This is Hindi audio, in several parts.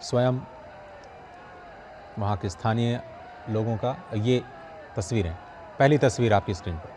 स्वयं वहाँ के स्थानीय लोगों का ये तस्वीरें, पहली तस्वीर आपकी स्क्रीन पर।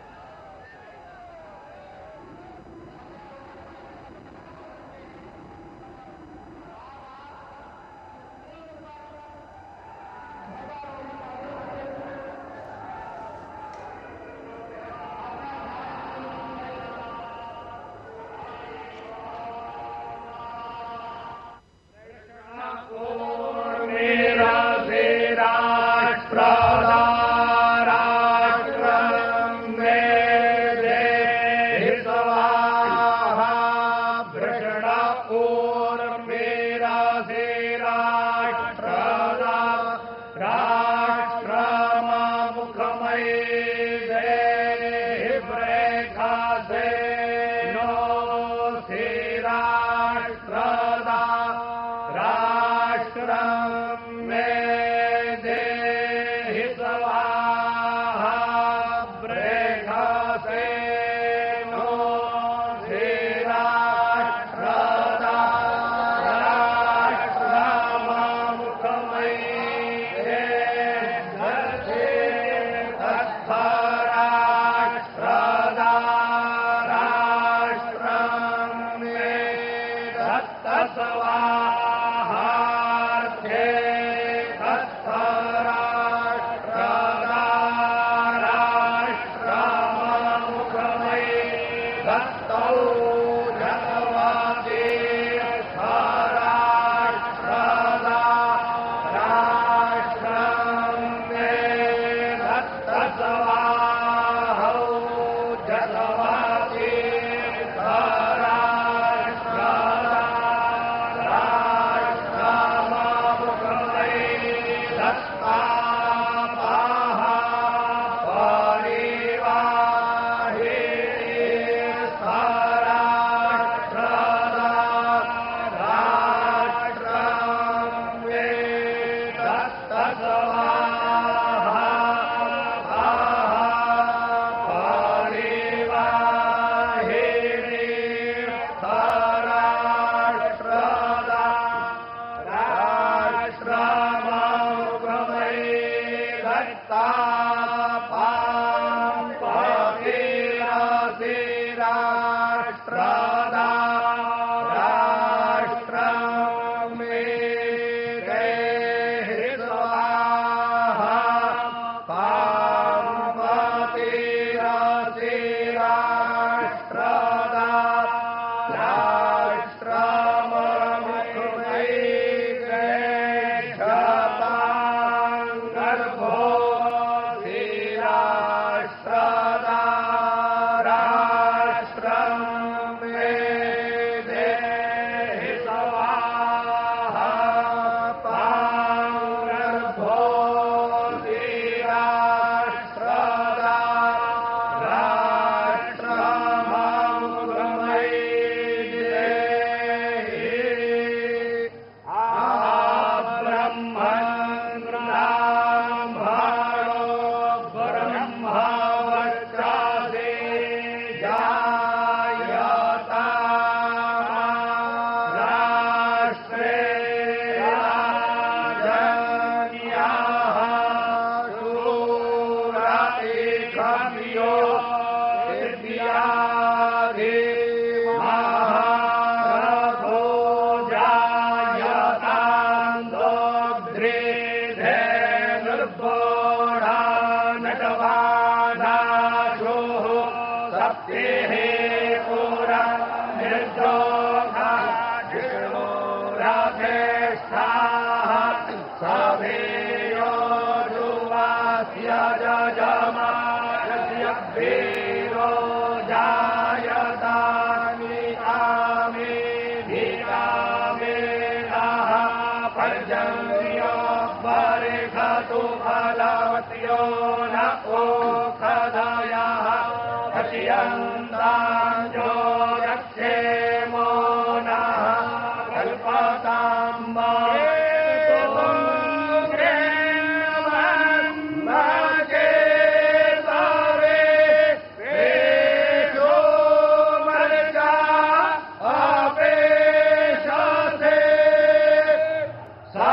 सा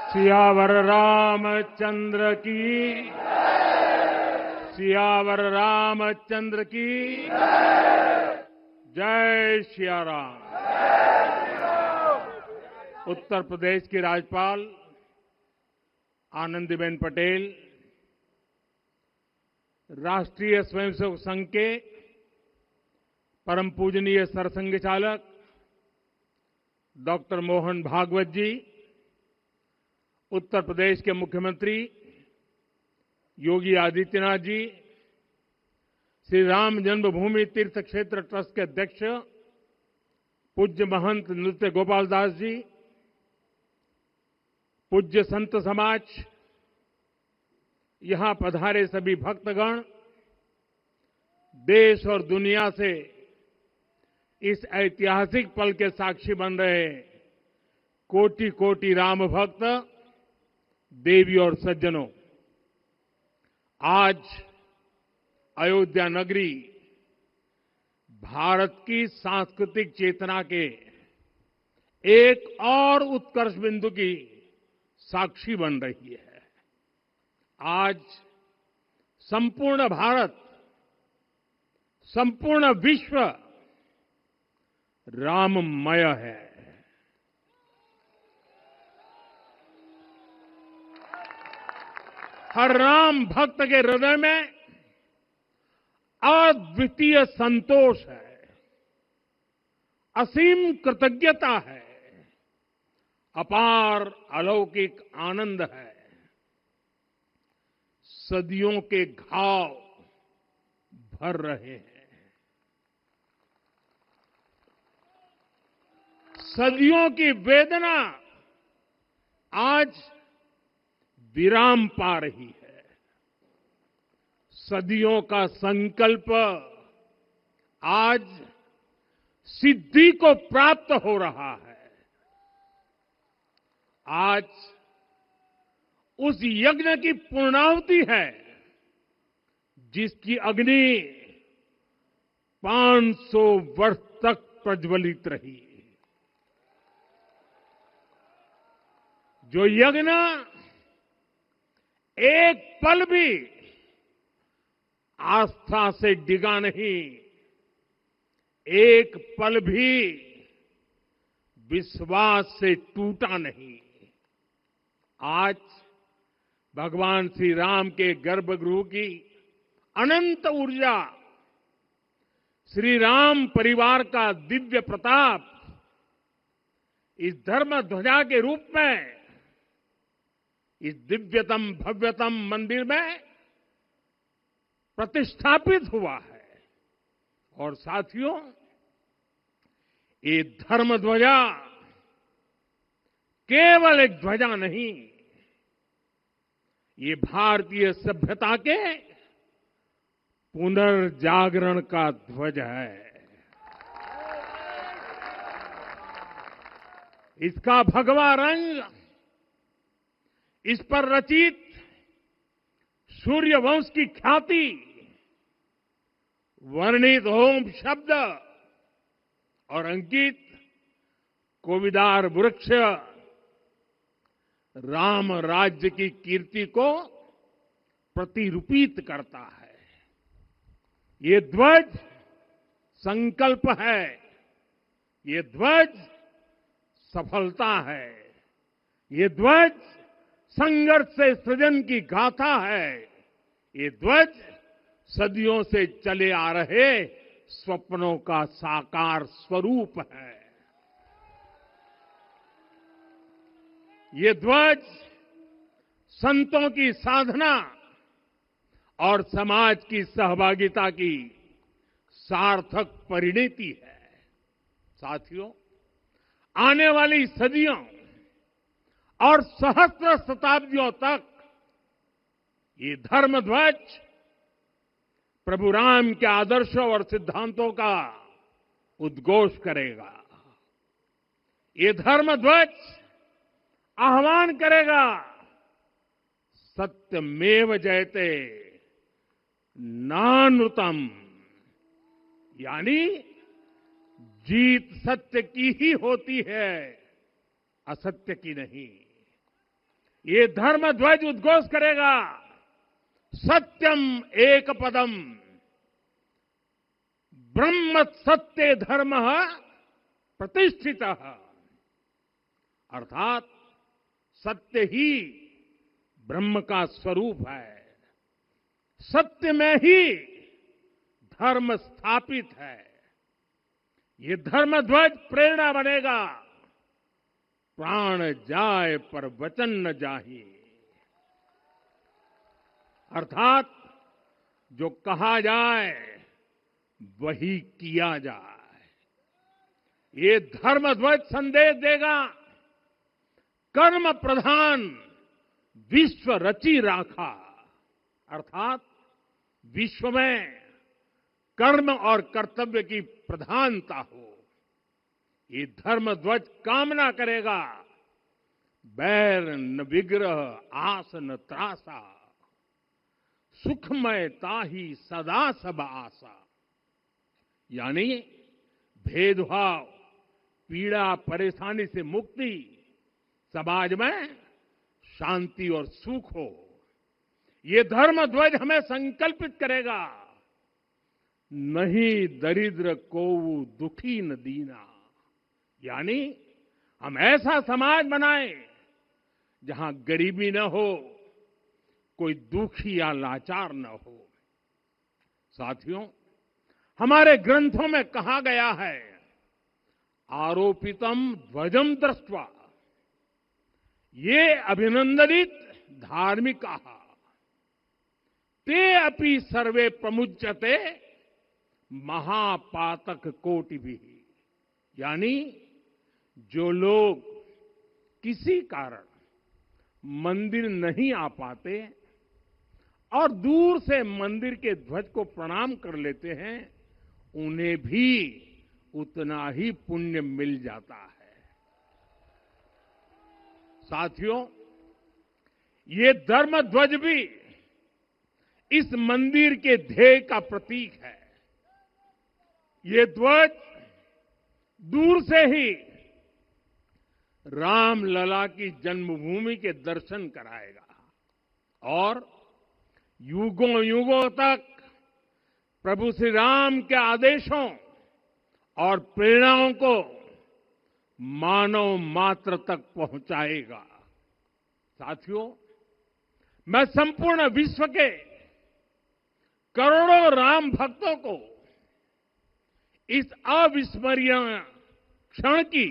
सियावर रामचंद्र की, सियावर रामचंद्र की जय सिया राम। उत्तर प्रदेश की राज्यपाल आनंदीबेन पटेल, राष्ट्रीय स्वयंसेवक संघ के परम पूजनीय सरसंघ चालक डॉक्टर मोहन भागवत जी, उत्तर प्रदेश के मुख्यमंत्री योगी आदित्यनाथ जी, श्री राम जन्मभूमि तीर्थ क्षेत्र ट्रस्ट के अध्यक्ष पूज्य महंत नृत्य गोपाल दास जी, पूज्य संत समाज, यहां पधारे सभी भक्तगण, देश और दुनिया से इस ऐतिहासिक पल के साक्षी बन रहे कोटि कोटि राम भक्त, देवी और सज्जनों, आज अयोध्या नगरी भारत की सांस्कृतिक चेतना के एक और उत्कर्ष बिंदु की साक्षी बन रही है। आज संपूर्ण भारत, संपूर्ण विश्व राममय है। हर राम भक्त के हृदय में अद्वितीय संतोष है, असीम कृतज्ञता है, अपार अलौकिक आनंद है। सदियों के घाव भर रहे हैं, सदियों की वेदना आज विराम पा रही है। सदियों का संकल्प आज सिद्धि को प्राप्त हो रहा है। आज उस यज्ञ की पूर्णाहुति है जिसकी अग्नि 500 वर्ष तक प्रज्वलित रही। जो यज्ञ एक पल भी आस्था से डिगा नहीं, एक पल भी विश्वास से टूटा नहीं। आज भगवान श्री राम के गर्भगृह की अनंत ऊर्जा, श्री राम परिवार का दिव्य प्रताप इस धर्म ध्वजा के रूप में इस दिव्यतम भव्यतम मंदिर में प्रतिष्ठापित हुआ है। और साथियों, ये धर्म ध्वजा केवल एक ध्वजा नहीं, ये भारतीय सभ्यता के पुनर्जागरण का ध्वज है। इसका भगवा रंग, इस पर रचित सूर्यवंश की ख्याति, वर्णित ओम शब्द और अंकित कोविदार वृक्ष राम राज्य की कीर्ति को प्रतिरूपित करता है। ये ध्वज संकल्प है, ये ध्वज सफलता है, ये ध्वज संघर्ष से सृजन की गाथा है, ये ध्वज सदियों से चले आ रहे स्वप्नों का साकार स्वरूप है। ये ध्वज संतों की साधना और समाज की सहभागिता की सार्थक परिणति है। साथियों, आने वाली सदियों और सहस्त्र शताब्दियों तक ये धर्म ध्वज प्रभु राम के आदर्शों और सिद्धांतों का उद्घोष करेगा। ये धर्म ध्वज आह्वान करेगा, सत्यमेव जयते नानृतम, यानी जीत सत्य की ही होती है, असत्य की नहीं। ये धर्म ध्वज उद्घोष करेगा, सत्यम एक पदम ब्रह्म सत्य धर्म प्रतिष्ठित, अर्थात सत्य ही ब्रह्म का स्वरूप है, सत्य में ही धर्म स्थापित है। ये धर्म ध्वज प्रेरणा बनेगा, प्राण जाए पर वचन न जाहि, अर्थात जो कहा जाए वही किया जाए। ये धर्म ध्वज संदेश देगा, कर्म प्रधान विश्व रची राखा, अर्थात विश्व में कर्म और कर्तव्य की प्रधानता हो। ये धर्म ध्वज कामना करेगा, बैर न विग्रह आस न त्रासा, सुखमय ताही सदा सब आशा, यानी भेदभाव पीड़ा परेशानी से मुक्ति, समाज में शांति और सुख हो। ये धर्म ध्वज हमें संकल्पित करेगा, नहीं दरिद्र को दुखी न दीना, यानी हम ऐसा समाज बनाएं जहां गरीबी न हो, कोई दुखी या लाचार न हो। साथियों, हमारे ग्रंथों में कहा गया है, आरोपितम ध्वजम दृष्ट्वा ये अभिनंदनित धार्मिका ते अपि सर्वे प्रमुच्यते महापातक कोटि भी, यानी जो लोग किसी कारण मंदिर नहीं आ पाते और दूर से मंदिर के ध्वज को प्रणाम कर लेते हैं, उन्हें भी उतना ही पुण्य मिल जाता है। साथियों, ये धर्म ध्वज भी इस मंदिर के ध्येय का प्रतीक है। ये ध्वज दूर से ही रामलला की जन्मभूमि के दर्शन कराएगा और युगों युगों तक प्रभु श्री राम के आदेशों और प्रेरणाओं को मानव मात्र तक पहुंचाएगा। साथियों, मैं संपूर्ण विश्व के करोड़ों राम भक्तों को इस अविस्मरणीय क्षण की,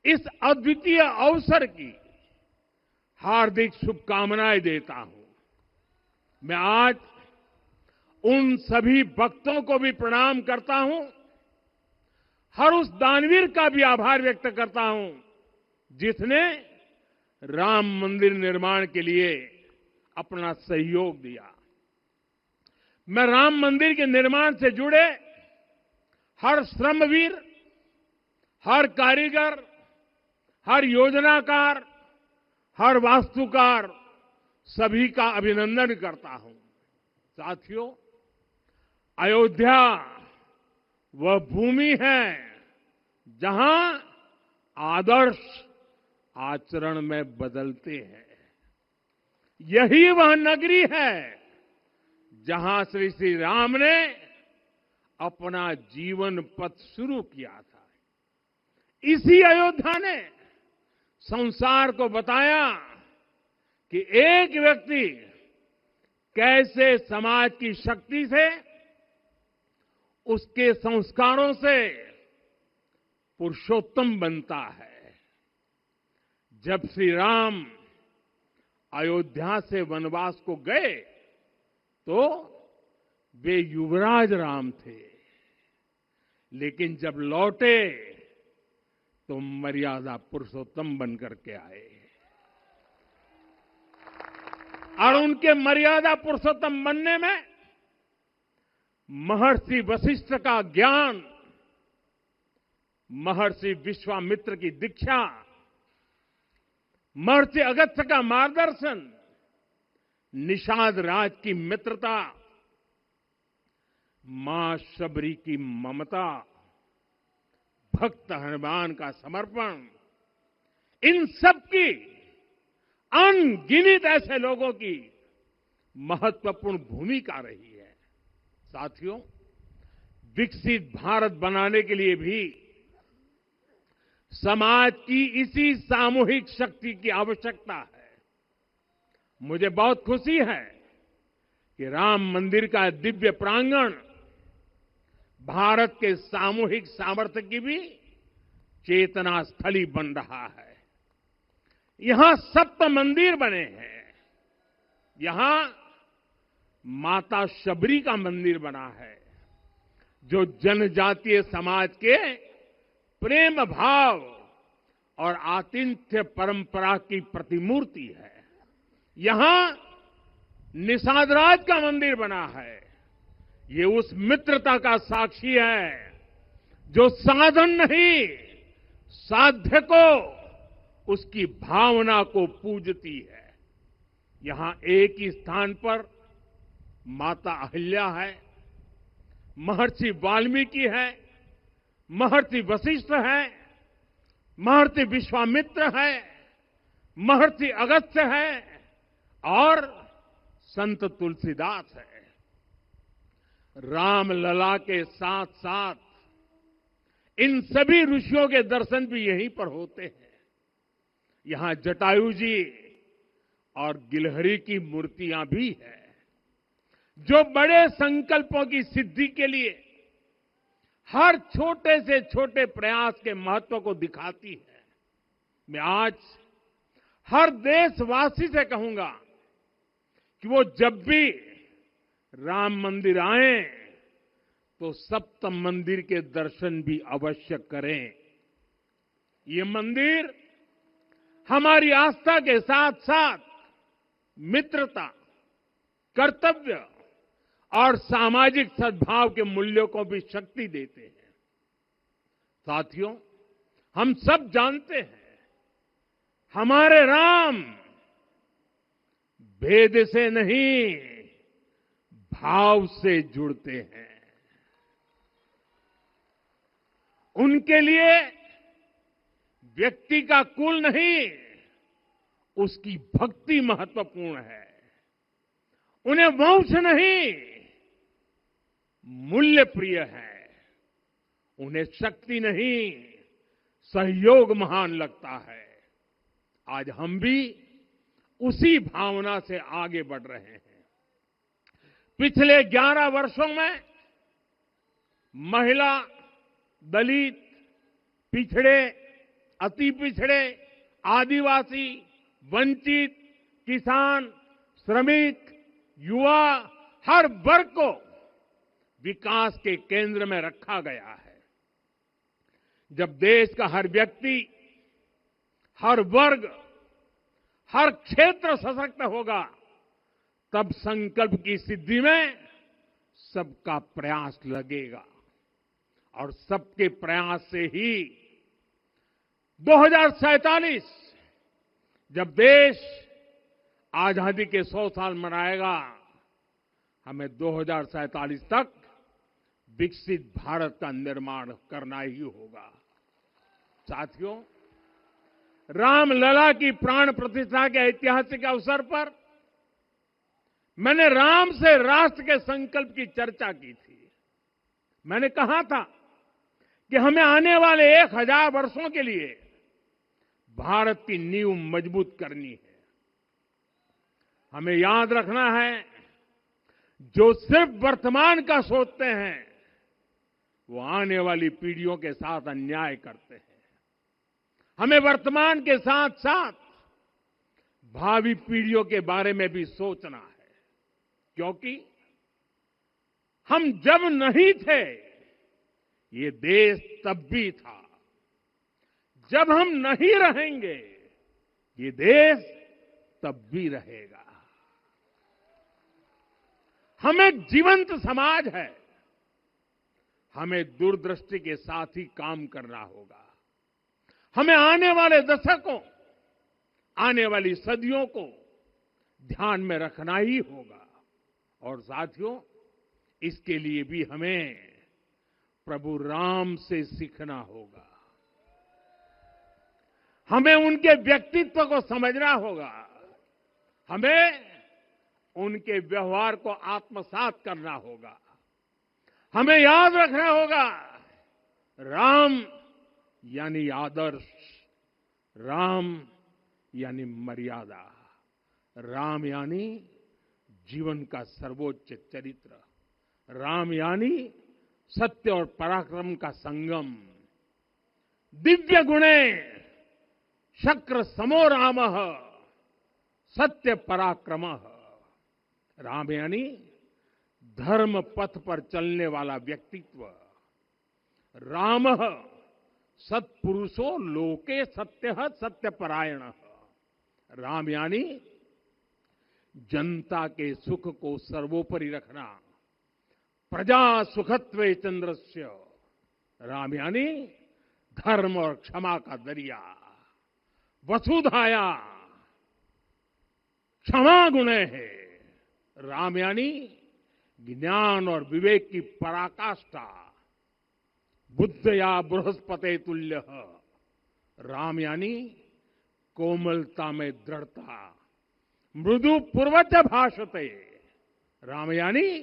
इस अद्वितीय अवसर की हार्दिक शुभकामनाएं देता हूं। मैं आज उन सभी भक्तों को भी प्रणाम करता हूं, हर उस दानवीर का भी आभार व्यक्त करता हूं जिसने राम मंदिर निर्माण के लिए अपना सहयोग दिया। मैं राम मंदिर के निर्माण से जुड़े हर श्रमवीर, हर कारीगर, हर योजनाकार, हर वास्तुकार, सभी का अभिनंदन करता हूं। साथियों, अयोध्या वह भूमि है जहां आदर्श आचरण में बदलते हैं। यही वह नगरी है जहां श्री राम ने अपना जीवन पथ शुरू किया था। इसी अयोध्या ने संसार को बताया कि एक व्यक्ति कैसे समाज की शक्ति से, उसके संस्कारों से पुरुषोत्तम बनता है। जब श्री राम अयोध्या से वनवास को गए तो वे युवराज राम थे, लेकिन जब लौटे तो मर्यादा पुरुषोत्तम बन करके आए और उनके मर्यादा पुरुषोत्तम बनने में महर्षि वशिष्ठ का ज्ञान, महर्षि विश्वामित्र की दीक्षा, महर्षि अगस्त्य का मार्गदर्शन, निषाद राज की मित्रता, मां शबरी की ममता, भक्त हनुमान का समर्पण, इन सब की अनगिनत ऐसे लोगों की महत्वपूर्ण भूमिका रही है। साथियों, विकसित भारत बनाने के लिए भी समाज की इसी सामूहिक शक्ति की आवश्यकता है। मुझे बहुत खुशी है कि राम मंदिर का दिव्य प्रांगण भारत के सामूहिक सामर्थ्य की भी चेतना स्थली बन रहा है। यहां 7 मंदिर बने हैं। यहां माता शबरी का मंदिर बना है, जो जनजातीय समाज के प्रेम भाव और आतिथ्य परंपरा की प्रतिमूर्ति है। यहां निषादराज का मंदिर बना है। ये उस मित्रता का साक्षी है जो साधन नहीं, साध्य को, उसकी भावना को पूजती है। यहां एक ही स्थान पर माता अहिल्या है, महर्षि वाल्मीकि है, महर्षि वशिष्ठ है, महर्षि विश्वामित्र है, महर्षि अगस्त्य है और संत तुलसीदास है। रामलला के साथ साथ इन सभी ऋषियों के दर्शन भी यहीं पर होते हैं। यहां जटायु जी और गिलहरी की मूर्तियां भी है, जो बड़े संकल्पों की सिद्धि के लिए हर छोटे से छोटे प्रयास के महत्व को दिखाती है। मैं आज हर देशवासी से कहूंगा कि वो जब भी राम मंदिर आए तो सप्त मंदिर के दर्शन भी अवश्य करें। ये मंदिर हमारी आस्था के साथ साथ मित्रता, कर्तव्य और सामाजिक सद्भाव के मूल्यों को भी शक्ति देते हैं। साथियों, हम सब जानते हैं, हमारे राम भेद से नहीं, भाव से जुड़ते हैं। उनके लिए व्यक्ति का कुल नहीं, उसकी भक्ति महत्वपूर्ण है। उन्हें वंश नहीं, मूल्य प्रिय है। उन्हें शक्ति नहीं, सहयोग महान लगता है। आज हम भी उसी भावना से आगे बढ़ रहे हैं। पिछले 11 वर्षों में महिला, दलित, पिछड़े, अति पिछड़े, आदिवासी, वंचित, किसान, श्रमिक, युवा, हर वर्ग को विकास के केंद्र में रखा गया है। जब देश का हर व्यक्ति, हर वर्ग, हर क्षेत्र सशक्त होगा, तब संकल्प की सिद्धि में सबका प्रयास लगेगा और सबके प्रयास से ही 2047 जब देश आजादी के 100 साल मनाएगा, हमें 2047 तक विकसित भारत का निर्माण करना ही होगा। साथियों, रामलला की प्राण प्रतिष्ठा के ऐतिहासिक अवसर पर मैंने राम से राष्ट्र के संकल्प की चर्चा की थी। मैंने कहा था कि हमें आने वाले 1000 वर्षों के लिए भारत की नींव मजबूत करनी है। हमें याद रखना है, जो सिर्फ वर्तमान का सोचते हैं, वो आने वाली पीढ़ियों के साथ अन्याय करते हैं। हमें वर्तमान के साथ साथ भावी पीढ़ियों के बारे में भी सोचना है, क्योंकि हम जब नहीं थे, ये देश तब भी था। जब हम नहीं रहेंगे ये देश तब भी रहेगा। हम एक जीवंत समाज है, हमें दूरदृष्टि के साथ ही काम करना होगा। हमें आने वाले दशकों, आने वाली सदियों को ध्यान में रखना ही होगा। और साथियों, इसके लिए भी हमें प्रभु राम से सीखना होगा। हमें उनके व्यक्तित्व को समझना होगा, हमें उनके व्यवहार को आत्मसात करना होगा। हमें याद रखना होगा, राम यानी आदर्श, राम यानी मर्यादा, राम यानी जीवन का सर्वोच्च चरित्र, राम यानी सत्य और पराक्रम का संगम। दिव्य गुणे शक्र समो रामः सत्य पराक्रमः। राम यानी धर्म पथ पर चलने वाला व्यक्तित्व। रामः सत्पुरुषो लोके सत्यः सत्यपरायणः। राम यानी जनता के सुख को सर्वोपरि रखना, प्रजा सुखत्वे चंद्रस्य। राम यानी धर्म और क्षमा का दरिया। वसुधाया क्षमा गुणे है। राम यानी ज्ञान और विवेक की पराकाष्ठा। बुद्ध या बृहस्पति तुल्य। राम यानी कोमलता में दृढ़ता। मृदु पूर्वज भाषते। राम यानी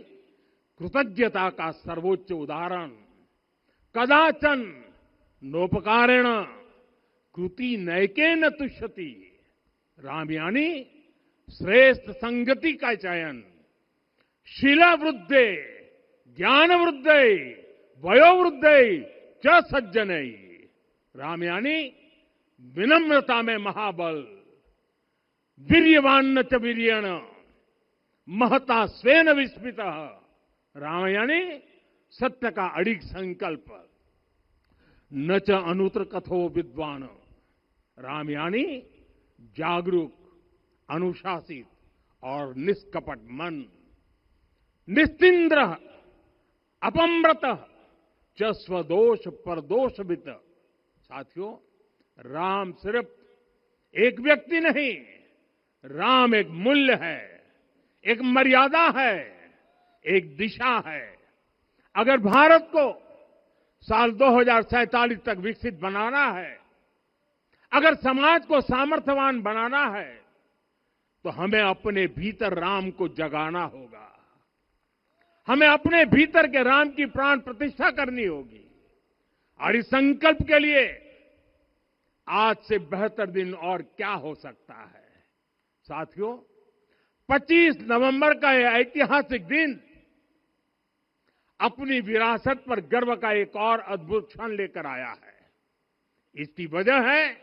कृतज्ञता का सर्वोच्च उदाहरण। कदाचन नोपकारेण कृति नैकेन तुष्यति। राम यानी श्रेष्ठ संगति का चयन। शीला वृद्धे ज्ञान वृद्धे वयोवृद्धे च सज्जनै। राम यानी विनम्रता में महाबल। वीर्यवान च वीर्येण महता स्वेन विस्मितः। राम यानी सत्य का अडिग संकल्प। न च अनुत्र कथो विद्वान। राम यानी जागरूक, अनुशासित और निष्कपट मन। निस्तिंद्र अपम्रत च स्वदोष परदोषवित। साथियों, राम सिर्फ एक व्यक्ति नहीं, राम एक मूल्य है, एक मर्यादा है, एक दिशा है। अगर भारत को साल 2047 तक विकसित बनाना है, अगर समाज को सामर्थ्यवान बनाना है, तो हमें अपने भीतर राम को जगाना होगा। हमें अपने भीतर के राम की प्राण प्रतिष्ठा करनी होगी। और इस संकल्प के लिए आज से बेहतर दिन और क्या हो सकता है। साथियों, 25 नवंबर का यह ऐतिहासिक दिन अपनी विरासत पर गर्व का एक और अद्भुत क्षण लेकर आया है। इसकी वजह है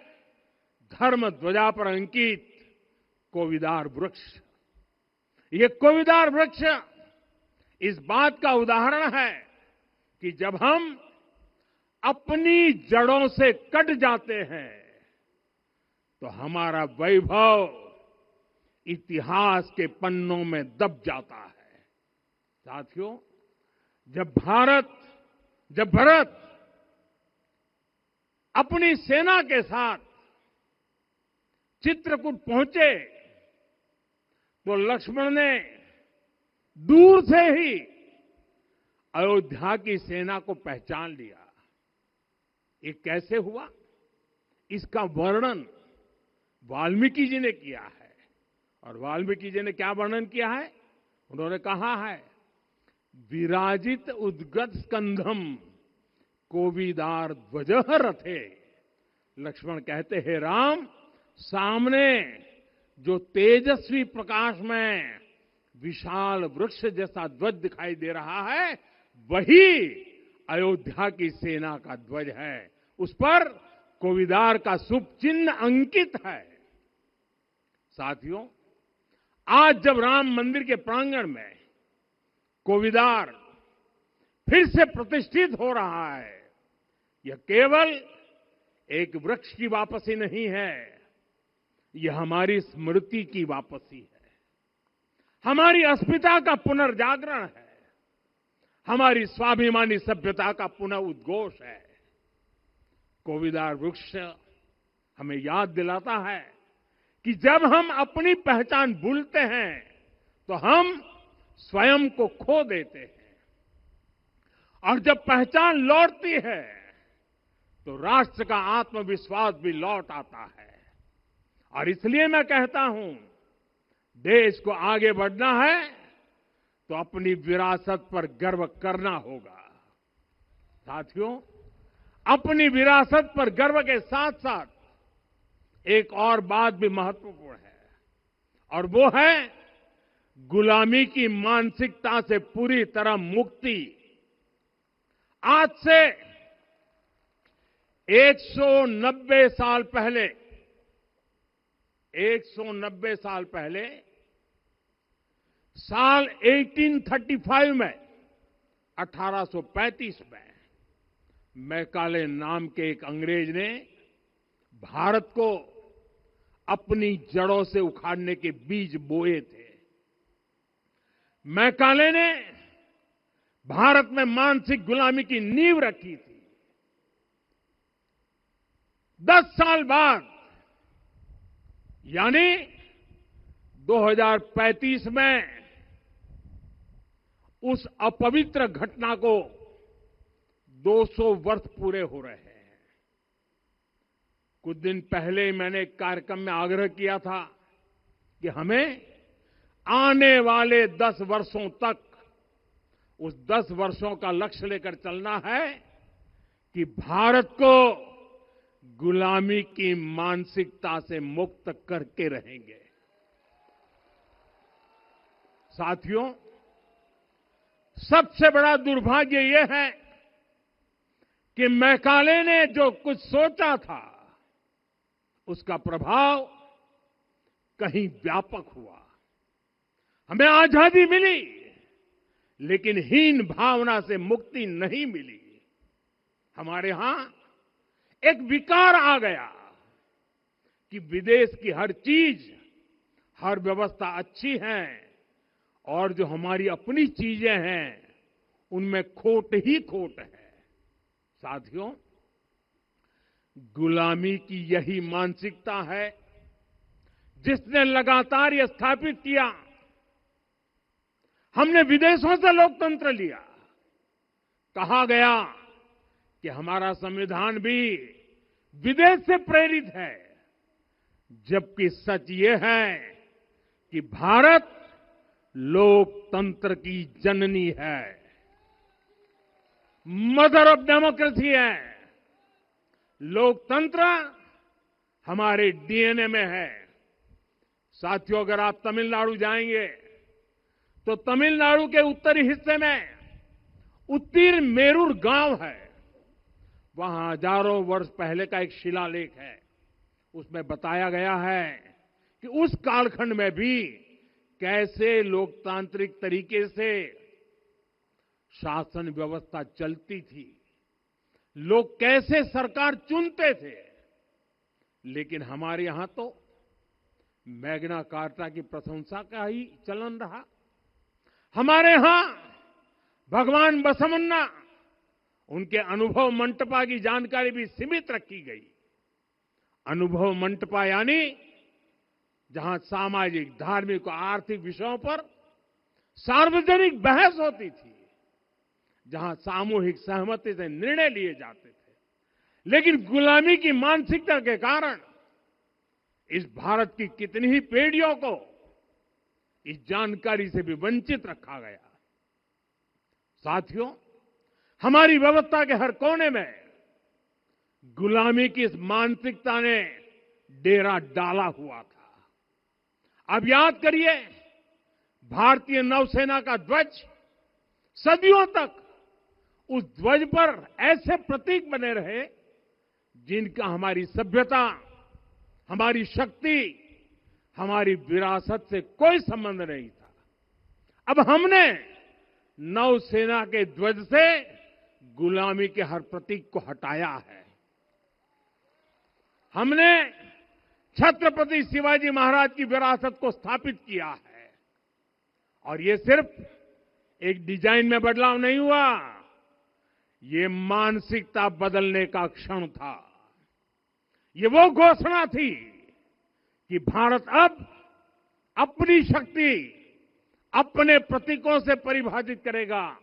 धर्म ध्वजा पर अंकित कोविदार वृक्ष। ये कोविदार वृक्ष इस बात का उदाहरण है कि जब हम अपनी जड़ों से कट जाते हैं तो हमारा वैभव इतिहास के पन्नों में दब जाता है। साथियों, जब भरत अपनी सेना के साथ चित्रकूट पहुंचे तो लक्ष्मण ने दूर से ही अयोध्या की सेना को पहचान लिया। ये कैसे हुआ, इसका वर्णन वाल्मीकि जी ने किया है। और वाल्मीकि जी ने क्या वर्णन किया है? उन्होंने कहा है, विराजित उद्गत स्कंधम कोविदार ध्वजः रथे। लक्ष्मण कहते हैं, राम, सामने जो तेजस्वी प्रकाश में विशाल वृक्ष जैसा ध्वज दिखाई दे रहा है, वही अयोध्या की सेना का ध्वज है। उस पर कोविदार का शुभ चिन्ह अंकित है। साथियों, आज जब राम मंदिर के प्रांगण में कोविदार फिर से प्रतिष्ठित हो रहा है, यह केवल एक वृक्ष की वापसी नहीं है, यह हमारी स्मृति की वापसी है, हमारी अस्मिता का पुनर्जागरण है, हमारी स्वाभिमानी सभ्यता का पुनः उद्घोष है। कोविदार वृक्ष हमें याद दिलाता है कि जब हम अपनी पहचान भूलते हैं तो हम स्वयं को खो देते हैं, और जब पहचान लौटती है तो राष्ट्र का आत्मविश्वास भी लौट आता है। और इसलिए मैं कहता हूं, देश को आगे बढ़ना है तो अपनी विरासत पर गर्व करना होगा। साथियों, अपनी विरासत पर गर्व के साथ साथ एक और बात भी महत्वपूर्ण है, और वो है गुलामी की मानसिकता से पूरी तरह मुक्ति। आज से 190 साल पहले 190 साल पहले साल 1835 में 1835 में मैकाले नाम के एक अंग्रेज ने भारत को अपनी जड़ों से उखाड़ने के बीज बोए थे। मैकाले ने भारत में मानसिक गुलामी की नींव रखी थी। 10 साल बाद यानी 2035 में उस अपवित्र घटना को 200 वर्ष पूरे हो रहे हैं। कुछ दिन पहले मैंने एक कार्यक्रम में आग्रह किया था कि हमें आने वाले 10 वर्षों तक उस 10 वर्षों का लक्ष्य लेकर चलना है कि भारत को गुलामी की मानसिकता से मुक्त करके रहेंगे। साथियों, सबसे बड़ा दुर्भाग्य यह है कि मैकाले ने जो कुछ सोचा था उसका प्रभाव कहीं व्यापक हुआ। हमें आजादी मिली, लेकिन हीन भावना से मुक्ति नहीं मिली। हमारे यहां एक विकार आ गया कि विदेश की हर चीज, हर व्यवस्था अच्छी है और जो हमारी अपनी चीजें हैं उनमें खोट ही खोट है। साथियों, गुलामी की यही मानसिकता है जिसने लगातार यह स्थापित किया। हमने विदेशों से लोकतंत्र लिया। कहा गया कि हमारा संविधान भी विदेश से प्रेरित है, जबकि सच ये है कि भारत लोकतंत्र की जननी है, मदर ऑफ डेमोक्रेसी है। लोकतंत्र हमारे डीएनए में है। साथियों, अगर आप तमिलनाडु जाएंगे तो तमिलनाडु के उत्तरी हिस्से में उत्तीरमेरूर गांव है। वहां हजारों वर्ष पहले का एक शिलालेख है। उसमें बताया गया है कि उस कालखंड में भी कैसे लोकतांत्रिक तरीके से शासन व्यवस्था चलती थी, लोग कैसे सरकार चुनते थे। लेकिन हमारे यहां तो मैग्ना कार्टा की प्रशंसा का ही चलन रहा। हमारे यहां भगवान बसवन्ना, उनके अनुभव मंटपा की जानकारी भी सीमित रखी गई। अनुभव मंटपा यानी जहां सामाजिक, धार्मिक और आर्थिक विषयों पर सार्वजनिक बहस होती थी, जहां सामूहिक सहमति से निर्णय लिए जाते थे। लेकिन गुलामी की मानसिकता के कारण इस भारत की कितनी ही पीढ़ियों को इस जानकारी से भी वंचित रखा गया। साथियों, हमारी व्यवस्था के हर कोने में गुलामी की इस मानसिकता ने डेरा डाला हुआ था। अब याद करिए, भारतीय नौसेना का ध्वज सदियों तक उस ध्वज पर ऐसे प्रतीक बने रहे जिनका हमारी सभ्यता, हमारी शक्ति, हमारी विरासत से कोई संबंध नहीं था। अब हमने नौसेना के ध्वज से गुलामी के हर प्रतीक को हटाया है। हमने छत्रपति शिवाजी महाराज की विरासत को स्थापित किया है। और ये सिर्फ एक डिजाइन में बदलाव नहीं हुआ, ये मानसिकता बदलने का क्षण था। ये वो घोषणा थी कि भारत अब अपनी शक्ति अपने प्रतीकों से परिभाषित करेगा,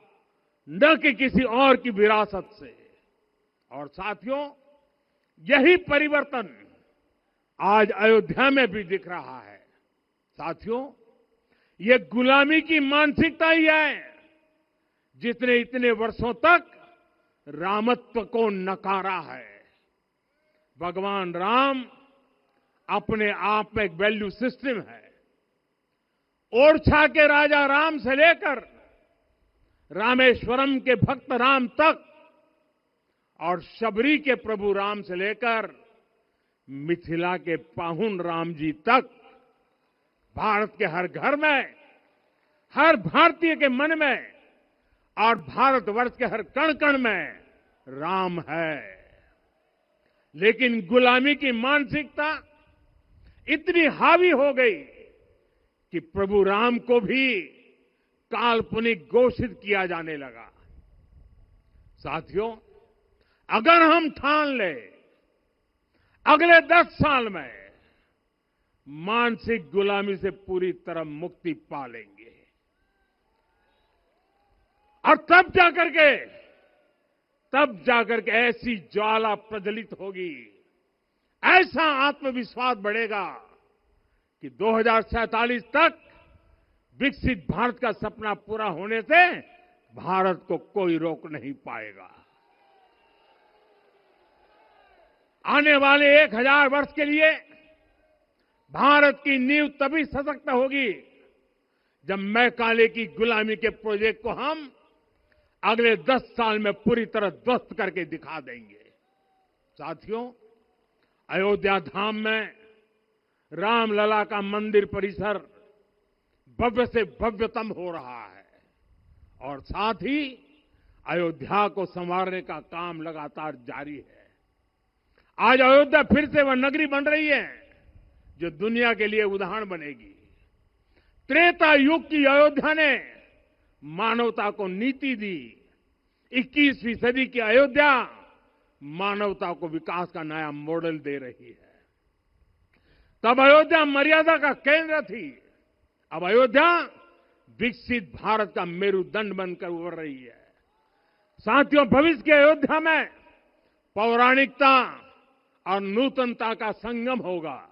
न कि किसी और की विरासत से। और साथियों, यही परिवर्तन आज अयोध्या में भी दिख रहा है। साथियों, ये गुलामी की मानसिकता ही है जिसने इतने वर्षों तक रामत्व को नकारा है। भगवान राम अपने आप में एक वैल्यू सिस्टम है। ओरछा के राजा राम से लेकर रामेश्वरम के भक्त राम तक और शबरी के प्रभु राम से लेकर मिथिला के पाहुन राम जी तक भारत के हर घर में, हर भारतीय के मन में और भारतवर्ष के हर कण कण में राम है। लेकिन गुलामी की मानसिकता इतनी हावी हो गई कि प्रभु राम को भी काल्पनिक घोषित किया जाने लगा। साथियों, अगर हम ठान लें अगले 10 साल में मानसिक गुलामी से पूरी तरह मुक्ति पा लेंगे, और तब जाकर के ऐसी ज्वाला प्रज्वलित होगी, ऐसा आत्मविश्वास बढ़ेगा कि 2047 तक विकसित भारत का सपना पूरा होने से भारत को कोई रोक नहीं पाएगा। आने वाले 1000 वर्ष के लिए भारत की नींव तभी सशक्त होगी जब मैकाले की गुलामी के प्रोजेक्ट को हम अगले 10 साल में पूरी तरह ध्वस्त करके दिखा देंगे। साथियों, अयोध्या धाम में रामलला का मंदिर परिसर भव्य से भव्यतम हो रहा है और साथ ही अयोध्या को संवारने का काम लगातार जारी है। आज अयोध्या फिर से वह नगरी बन रही है जो दुनिया के लिए उदाहरण बनेगी। त्रेता युग की अयोध्या ने मानवता को नीति दी। 21वीं सदी की अयोध्या मानवता को विकास का नया मॉडल दे रही है। तब अयोध्या मर्यादा का केंद्र थी, अब अयोध्या विकसित भारत का मेरुदंड बनकर उभर रही है। साथियों, भविष्य की अयोध्या में पौराणिकता और नूतनता का संगम होगा।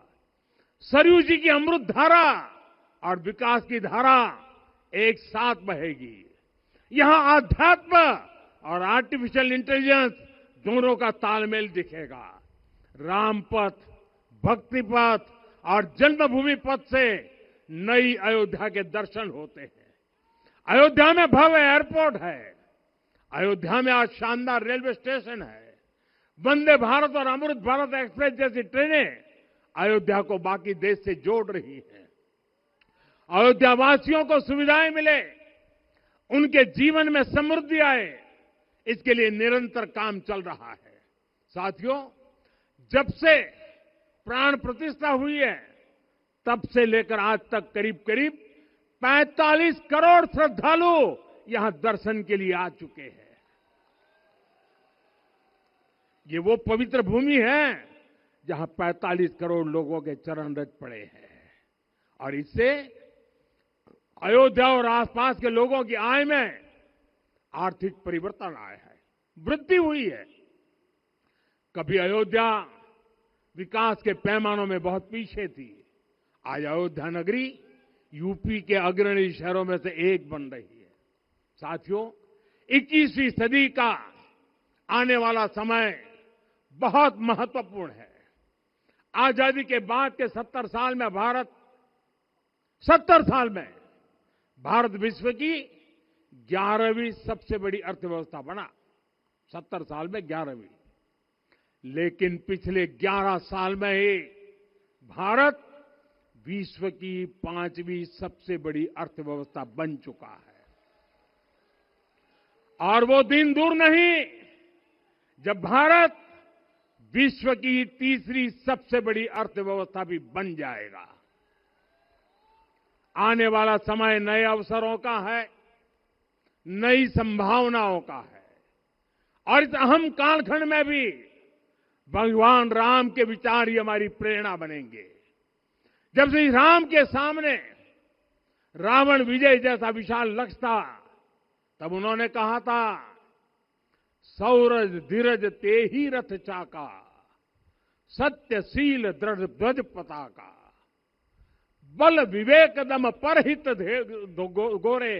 सरयू जी की अमृत धारा और विकास की धारा एक साथ बहेगी। यहां आध्यात्म और आर्टिफिशियल इंटेलिजेंस दोनों का तालमेल दिखेगा। राम पथ, भक्ति पथ और जन्मभूमि पथ से नई अयोध्या के दर्शन होते हैं। अयोध्या में भव्य एयरपोर्ट है। अयोध्या में आज शानदार रेलवे स्टेशन है। वंदे भारत और अमृत भारत एक्सप्रेस जैसी ट्रेनें अयोध्या को बाकी देश से जोड़ रही हैं। अयोध्या वासियों को सुविधाएं मिले, उनके जीवन में समृद्धि आए, इसके लिए निरंतर काम चल रहा है। साथियों, जब से प्राण प्रतिष्ठा हुई है तब से लेकर आज तक करीब 45 करोड़ श्रद्धालु यहां दर्शन के लिए आ चुके हैं। ये वो पवित्र भूमि है जहां 45 करोड़ लोगों के चरण रज पड़े हैं और इससे अयोध्या और आसपास के लोगों की आय में आर्थिक परिवर्तन आया है, वृद्धि हुई है। कभी अयोध्या विकास के पैमानों में बहुत पीछे थी, आज अयोध्या नगरी यूपी के अग्रणी शहरों में से एक बन रही है। साथियों, 21वीं सदी का आने वाला समय बहुत महत्वपूर्ण है। आजादी के बाद के 70 साल में भारत विश्व की 11वीं सबसे बड़ी अर्थव्यवस्था बना। 70 साल में 11वीं। लेकिन पिछले 11 साल में ही भारत विश्व की 5वीं सबसे बड़ी अर्थव्यवस्था बन चुका है। और वो दिन दूर नहीं जब भारत विश्व की तीसरी सबसे बड़ी अर्थव्यवस्था भी बन जाएगा। आने वाला समय नए अवसरों का है, नई संभावनाओं का है और इस अहम कालखंड में भी भगवान राम के विचार ही हमारी प्रेरणा बनेंगे। जब श्री राम के सामने रावण विजय जैसा विशाल लक्ष्य था, तब उन्होंने कहा था, सौरज धीरज ते ही रथ चाका, सत्यशील दृढ़ ध्वज पताका, बल विवेक दम परहित गोरे,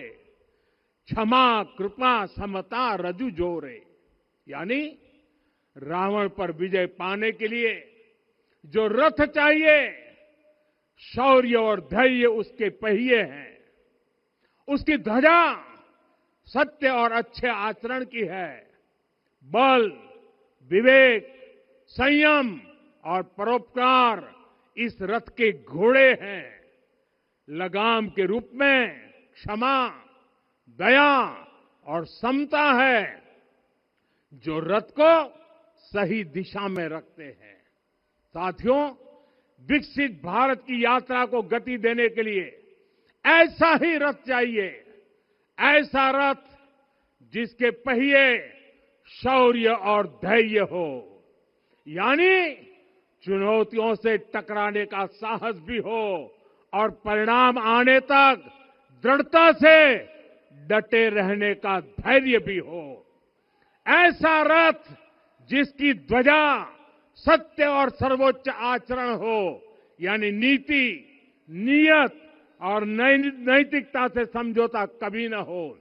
क्षमा कृपा समता रजु जोरे। यानी रावण पर विजय पाने के लिए जो रथ चाहिए, शौर्य और धैर्य उसके पहिए हैं, उसकी ध्वजा सत्य और अच्छे आचरण की है, बल विवेक संयम और परोपकार इस रथ के घोड़े हैं, लगाम के रूप में क्षमा दया और समता है जो रथ को सही दिशा में रखते हैं। साथियों, विकसित भारत की यात्रा को गति देने के लिए ऐसा ही रथ चाहिए, ऐसा रथ जिसके पहिए शौर्य और धैर्य हो, यानी चुनौतियों से टकराने का साहस भी हो और परिणाम आने तक दृढ़ता से डटे रहने का धैर्य भी हो। ऐसा रथ जिसकी ध्वजा सत्य और सर्वोच्च आचरण हो, यानी नीति नियत और नैतिकता से समझौता कभी न हो।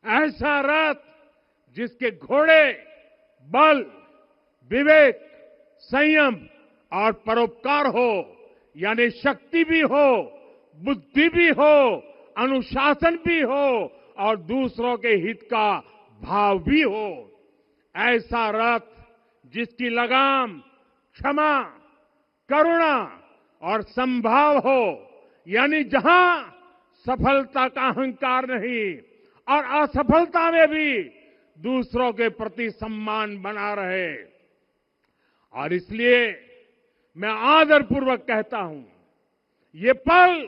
ऐसा रथ जिसके घोड़े बल विवेक संयम और परोपकार हो, यानी शक्ति भी हो बुद्धि भी हो अनुशासन भी हो और दूसरों के हित का भाव भी हो। ऐसा रथ जिसकी लगाम क्षमा करुणा और संभाव हो, यानी जहां सफलता का अहंकार नहीं और असफलता में भी दूसरों के प्रति सम्मान बना रहे। और इसलिए मैं आदरपूर्वक कहता हूं, ये पल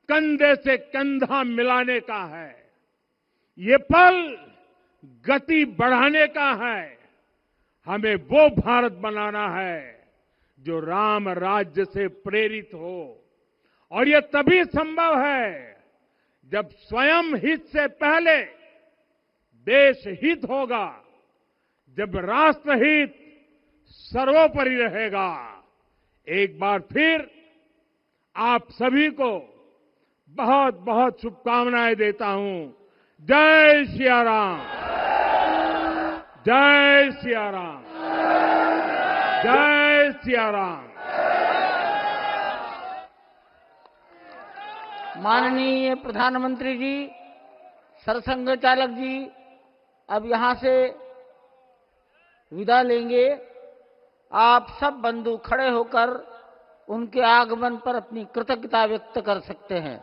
कंधे से कंधा मिलाने का है, ये पल गति बढ़ाने का है। हमें वो भारत बनाना है जो राम राज्य से प्रेरित हो, और ये तभी संभव है जब स्वयं हित से पहले देश हित होगा, जब राष्ट्रहित सर्वोपरि रहेगा। एक बार फिर आप सभी को बहुत बहुत शुभकामनाएं देता हूं। जय सिया राम, जय सिया राम, जय सिया राम। माननीय प्रधानमंत्री जी, सरसंघ चालक जी अब यहां से विदा लेंगे। आप सब बंधु खड़े होकर उनके आगमन पर अपनी कृतज्ञता व्यक्त कर सकते हैं।